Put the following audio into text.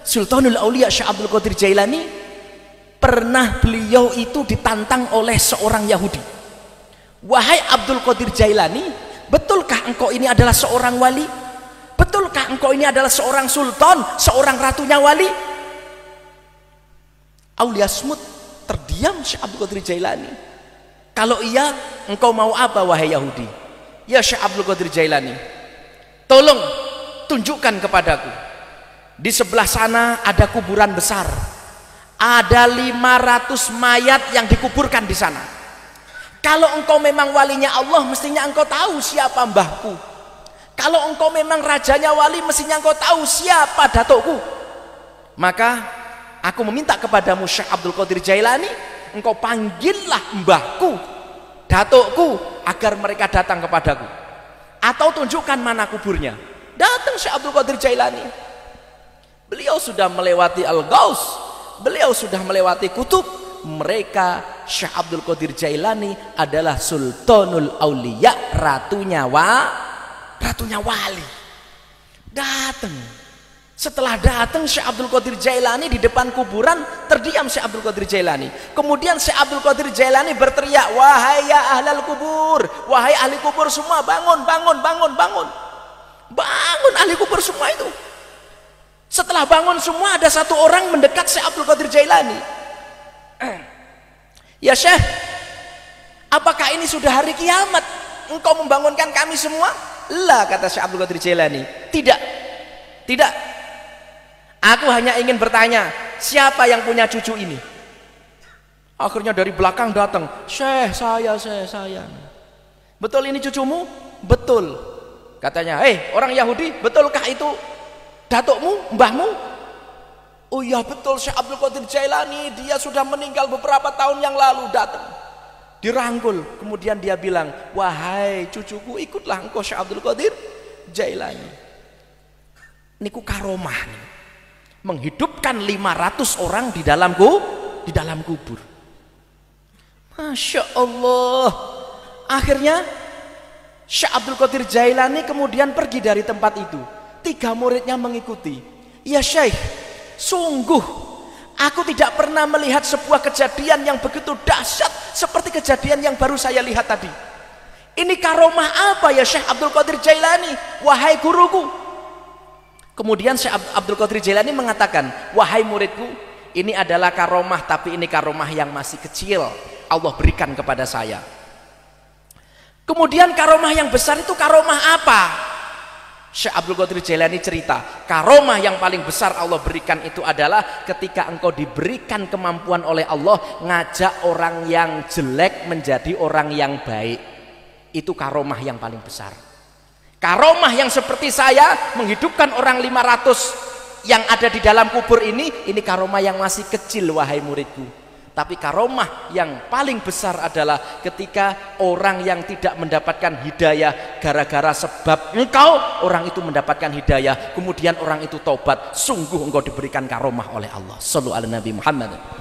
Sultanul Aulia Syekh Abdul Qadir Jailani, pernah beliau itu ditantang oleh seorang Yahudi. Wahai Abdul Qadir Jailani, betulkah engkau ini adalah seorang wali? Betulkah engkau ini adalah seorang sultan, seorang ratunya wali? Aulia smut, terdiam Syekh Abdul Qadir Jailani. Kalau iya, engkau mau apa wahai Yahudi? Ya Syekh Abdul Qadir Jailani, tolong tunjukkan kepadaku. Di sebelah sana ada kuburan besar. Ada 500 mayat yang dikuburkan di sana. Kalau engkau memang walinya Allah, mestinya engkau tahu siapa mbahku. Kalau engkau memang rajanya wali, mestinya engkau tahu siapa datukku. Maka aku meminta kepadamu Syekh Abdul Qadir Jailani, engkau panggillah mbahku, datukku, agar mereka datang kepadaku. Atau tunjukkan mana kuburnya. Datang Syekh Abdul Qadir Jailani. Beliau sudah melewati Al-Ghaus, beliau sudah melewati kutub. Mereka, Syekh Abdul Qadir Jailani adalah Sultanul Aulia, ratunya wali. Datang. Setelah datang Syekh Abdul Qadir Jailani di depan kuburan, terdiam Syekh Abdul Qadir Jailani. Kemudian Syekh Abdul Qadir Jailani berteriak, wahai ya ahlal kubur, wahai ahli kubur semua, bangun, bangun, bangun, bangun. Bangun ahli kubur semua itu. Setelah bangun semua, ada satu orang mendekat Syekh Abdul Qadir Jailani. Ya Syekh, apakah ini sudah hari kiamat? Engkau membangunkan kami semua? Lah, kata Syekh Abdul Qadir Jailani, tidak, tidak. Aku hanya ingin bertanya, siapa yang punya cucu ini? Akhirnya dari belakang datang, Syekh, saya. Betul ini cucumu? Betul. Katanya, hei orang Yahudi, betulkah itu datukmu, mbahmu? Oh iya betul Syekh Abdul Qadir Jailani, dia sudah meninggal beberapa tahun yang lalu. Datang, dirangkul, kemudian dia bilang, wahai cucuku, ikutlah engkau Syekh Abdul Qadir Jailani. Niku karomah nih, menghidupkan 500 orang di dalam kubur. Masya Allah. Akhirnya Syekh Abdul Qadir Jailani kemudian pergi dari tempat itu. 3 muridnya mengikuti. Ya Syekh, sungguh aku tidak pernah melihat sebuah kejadian yang begitu dahsyat seperti kejadian yang baru saya lihat tadi. Ini karomah apa ya Syekh Abdul Qadir Jailani, wahai guruku? Kemudian Syekh Abdul Qadir Jailani mengatakan, wahai muridku, ini adalah karomah, tapi ini karomah yang masih kecil, Allah berikan kepada saya. Kemudian karomah yang besar itu karomah apa? Syekh Abdul Qadir Jailani cerita, karomah yang paling besar Allah berikan itu adalah ketika engkau diberikan kemampuan oleh Allah ngajak orang yang jelek menjadi orang yang baik. Itu karomah yang paling besar. Karomah yang seperti saya menghidupkan orang 500 yang ada di dalam kubur ini karomah yang masih kecil wahai muridku. Tapi karomah yang paling besar adalah ketika orang yang tidak mendapatkan hidayah gara-gara sebab engkau, orang itu mendapatkan hidayah, kemudian orang itu taubat, sungguh engkau diberikan karomah oleh Allah. Shallu ala Nabi Muhammad.